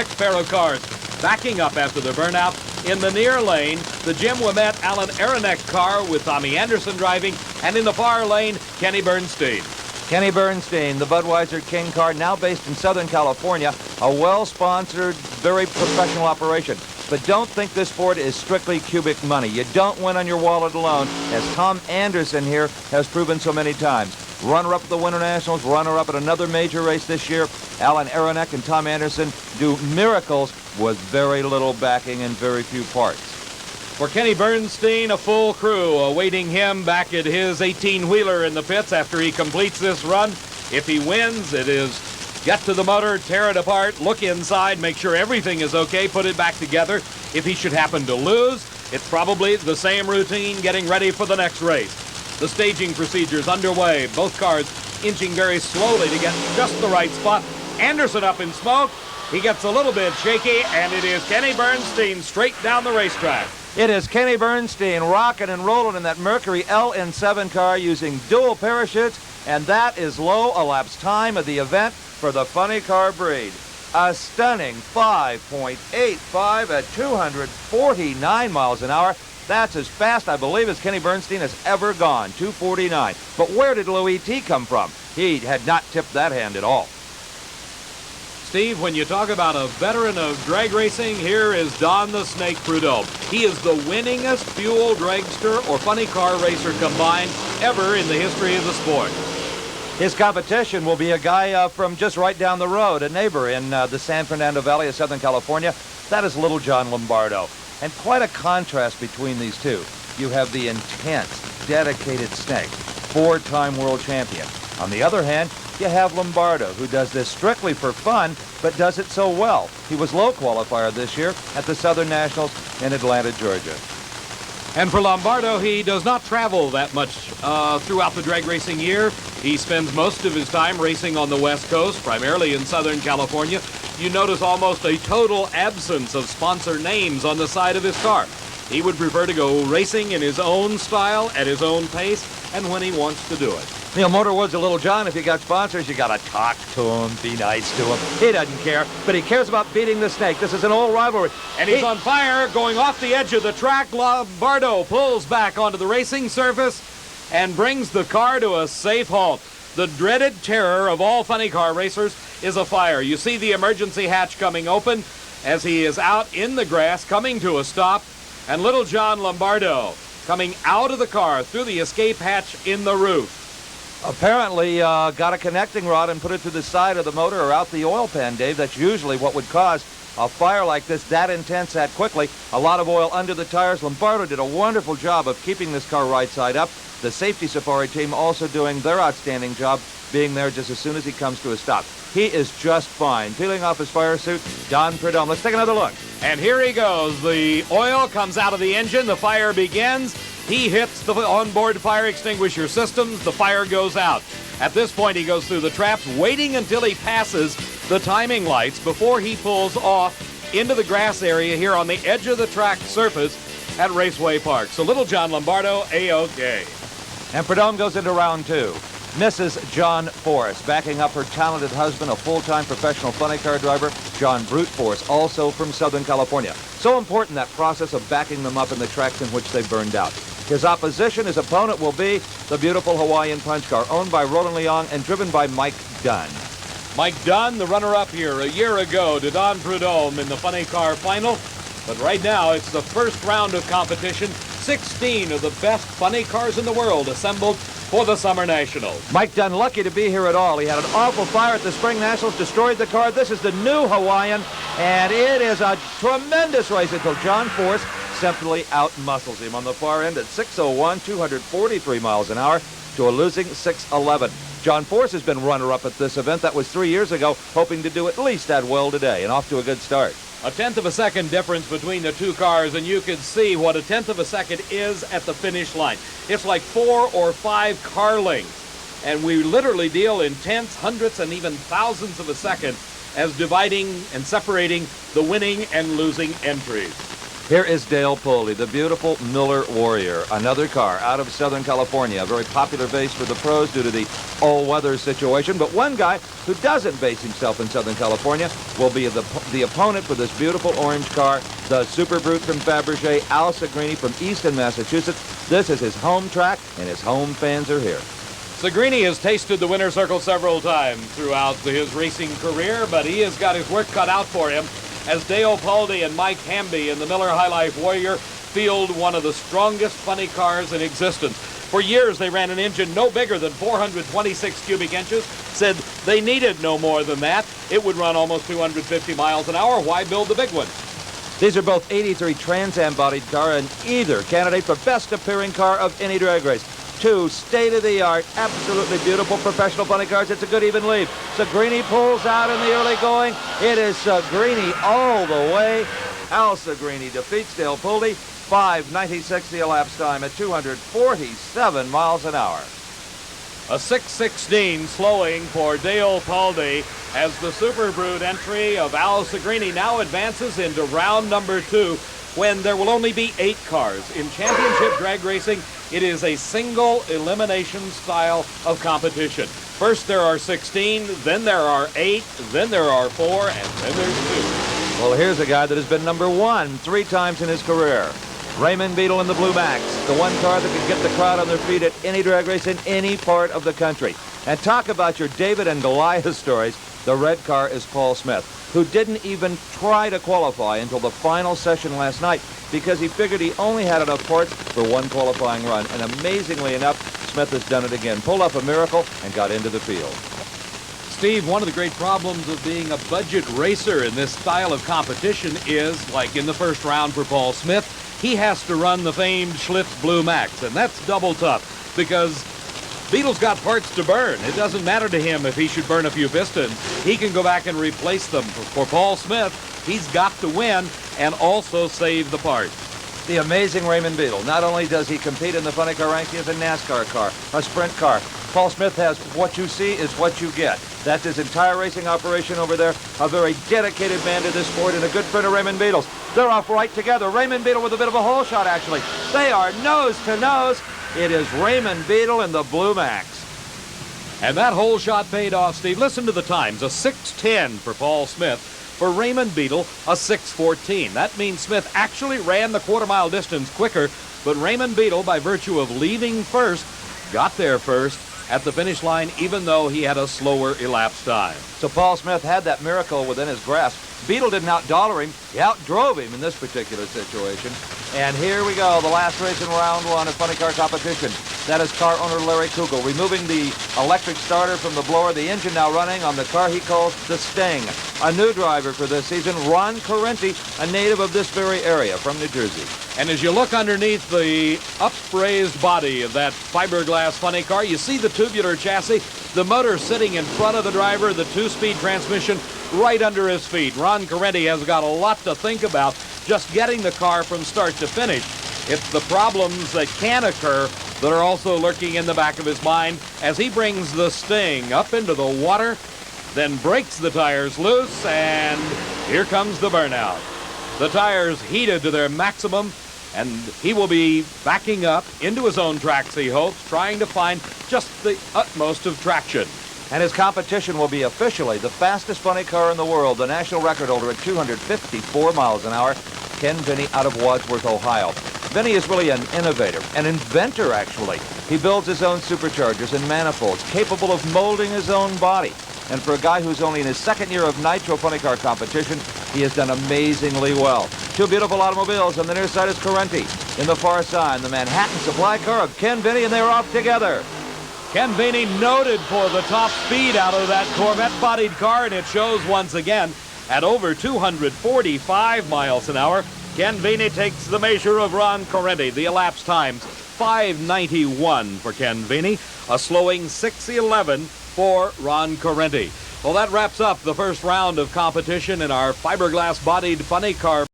next pair of cars. Backing up after the burnout in the near lane, the Jim Ouimet Alan Aronech car with Tommy Anderson driving, and in the far lane, Kenny Bernstein. Kenny Bernstein, the Budweiser King car, now based in Southern California, a well-sponsored, very professional operation. But don't think this Ford is strictly cubic money. You don't win on your wallet alone, as Tom Anderson here has proven so many times. Runner-up at the Winter Nationals, runner-up at another major race this year. Alan Aronech and Tom Anderson do miracles with very little backing and very few parts. For Kenny Bernstein, a full crew awaiting him back at his 18-wheeler in the pits after he completes this run. If he wins, it is get to the motor, tear it apart, look inside, make sure everything is okay, put it back together. If he should happen to lose, it's probably the same routine getting ready for the next race. The staging procedure's underway, both cars inching very slowly to get just the right spot. Anderson up in smoke. He gets a little bit shaky, and it is Kenny Bernstein straight down the racetrack. It is Kenny Bernstein rocking and rolling in that Mercury LN7 car using dual parachutes, and that is low elapsed time of the event for the funny car breed. A stunning 5.85 at 249 miles an hour. That's as fast, I believe, as Kenny Bernstein has ever gone, 249. But where did Louis T come from? He had not tipped that hand at all. Steve, when you talk about a veteran of drag racing, here is Don the Snake Prudhomme. He is the winningest fuel dragster or funny car racer combined ever in the history of the sport. His competition will be a guy from just right down the road, a neighbor in the San Fernando Valley of Southern California. That is Little John Lombardo. And quite a contrast between these two. You have the intense, dedicated Snake, four-time world champion. On the other hand, you have Lombardo, who does this strictly for fun, but does it so well. He was low qualifier this year at the Southern Nationals in Atlanta, Georgia. And for Lombardo, he does not travel that much throughout the drag racing year. He spends most of his time racing on the West Coast, primarily in Southern California. You notice almost a total absence of sponsor names on the side of his car. He would prefer to go racing in his own style, at his own pace, and when he wants to do it. Neil Motorwood's a Little John. If you got sponsors, you got to talk to him, be nice to him. He doesn't care, but he cares about beating the Snake. This is an old rivalry. And he's on fire, going off the edge of the track. Lombardo pulls back onto the racing surface and brings the car to a safe halt. The dreaded terror of all funny car racers is a fire. You see the emergency hatch coming open as he is out in the grass, coming to a stop, and Little John Lombardo coming out of the car through the escape hatch in the roof. Apparently got a connecting rod and put it through the side of the motor or out the oil pan, Dave. That's usually what would cause a fire like this, that intense, that quickly. A lot of oil under the tires. Lombardo did a wonderful job of keeping this car right side up. The safety safari team also doing their outstanding job, being there just as soon as he comes to a stop. He is just fine. Peeling off his fire suit, Don Prudhomme. Let's take another look. And here he goes. The oil comes out of the engine. The fire begins. He hits the onboard fire extinguisher systems. The fire goes out. At this point, he goes through the traps, waiting until he passes the timing lights before he pulls off into the grass area here on the edge of the track surface at Raceway Park. So Little John Lombardo, A-OK. And Prudhomme goes into round two. Mrs. John Force, backing up her talented husband, a full-time professional funny car driver, John Brute Force, also from Southern California. So important, that process of backing them up in the tracks in which they burned out. His opposition, his opponent, will be the beautiful Hawaiian Punch car, owned by Roland Leong and driven by Mike Dunn. Mike Dunn, the runner-up here a year ago to Don Prudhomme in the funny car final. But right now, it's the first round of competition. 16 of the best funny cars in the world assembled for the Summer Nationals. Mike Dunn, lucky to be here at all. He had an awful fire at the Spring Nationals, destroyed the car. This is the new Hawaiian, and it is a tremendous race until John Force simply out-muscles him on the far end at 601, 243 miles an hour to a losing 611. John Force has been runner-up at this event. That was 3 years ago, hoping to do at least that well today, and off to a good start. A tenth of a second difference between the two cars, and you can see what a tenth of a second is at the finish line. It's like 4 or 5 car lengths, and we literally deal in tenths, hundredths, and even thousandths of a second as dividing and separating the winning and losing entries. Here is Dale Pulde, the beautiful Miller Warrior, another car out of Southern California, a very popular base for the pros due to the all-weather situation. But one guy who doesn't base himself in Southern California will be the opponent for this beautiful orange car, the Super Brute from Fabergé, Al Segrini from Easton, Massachusetts. This is his home track, and his home fans are here. Segrini has tasted the winner's circle several times throughout his racing career, but he has got his work cut out for him as Dale Pulde and Mike Hamby in the Miller High Life Warrior field one of the strongest funny cars in existence. For years, they ran an engine no bigger than 426 cubic inches, said they needed no more than that. It would run almost 250 miles an hour. Why build the big one? These are both 83 Trans Am bodied car and either candidate for best appearing car of any drag race. Two state-of-the-art, absolutely beautiful professional funny cars. It's a good even lead. Segrini pulls out in the early going. It is Segrini all the way. Al Segrini defeats Dale Pulde. 5:96 the elapsed time at 247 miles an hour. A 6:16 slowing for Dale Pulde as the Super Brute entry of Al Segrini now advances into round number 2 when there will only be 8 cars. In championship drag racing, it is a single elimination style of competition. First there are 16, then there are 8, then there are 4, and then there's 2. Well, here's a guy that has been number 1 3 times in his career. Raymond Beadle in the Blue Max, the one car that can get the crowd on their feet at any drag race in any part of the country. And talk about your David and Goliath stories. The red car is Paul Smith, who didn't even try to qualify until the final session last night because he figured he only had enough parts for one qualifying run. And amazingly enough, Smith has done it again. Pulled up a miracle and got into the field. Steve, one of the great problems of being a budget racer in this style of competition is, like in the first round for Paul Smith, he has to run the famed Schlitz Blue Max, and that's double tough because Beadle's got parts to burn. It doesn't matter to him if he should burn a few pistons. He can go back and replace them. For Paul Smith, he's got to win and also save the parts. The amazing Raymond Beadle. Not only does he compete in the funny car rank, he has a NASCAR car, a sprint car. Paul Smith has what you see is what you get. That's his entire racing operation over there. A very dedicated man to this sport and a good friend of Raymond Beadle's. They're off right together. Raymond Beadle with a bit of a hole shot, actually. They are nose to nose. It is Raymond Beadle in the Blue Max. And that hole shot paid off, Steve. Listen to the times. A 6:10 for Paul Smith. For Raymond Beadle, a 6:14. That means Smith actually ran the quarter-mile distance quicker, but Raymond Beadle, by virtue of leaving first, got there first at the finish line, even though he had a slower elapsed time. So Paul Smith had that miracle within his grasp. Beadle didn't outdollar him. He outdrove him in this particular situation. And here we go, the last race in round 1 of funny car competition. That is car owner Larry Kugel removing the electric starter from the blower. The engine now running on the car he calls the Sting. A new driver for this season, Ron Carenter, a native of this very area from New Jersey. And as you look underneath the upraised body of that fiberglass funny car, you see the tubular chassis, the motor sitting in front of the driver, the 2-speed transmission right under his feet. Ron Carenter has got a lot to think about just getting the car from start to finish. It's the problems that can occur that are also lurking in the back of his mind as he brings the Sting up into the water, then breaks the tires loose, and here comes the burnout. The tires heated to their maximum, and he will be backing up into his own tracks, he hopes, trying to find just the utmost of traction. And his competition will be officially the fastest funny car in the world, the national record holder at 254 miles an hour, Ken Veney out of Wadsworth, Ohio. Veney is really an innovator, an inventor, actually. He builds his own superchargers and manifolds, capable of molding his own body. And for a guy who's only in his second year of nitro funny car competition, he has done amazingly well. 2 beautiful automobiles. On the near side is Carenter. In the far side, the Manhattan supply car of Ken Veney, and they're off together. Ken Veney noted for the top speed out of that Corvette-bodied car, and it shows once again at over 245 miles an hour. Ken Veney takes the measure of Ron Carenter. The elapsed times, 5:91 for Ken Veney, a slowing 6:11 for Ron Carenter. Well, that wraps up the first round of competition in our fiberglass-bodied funny car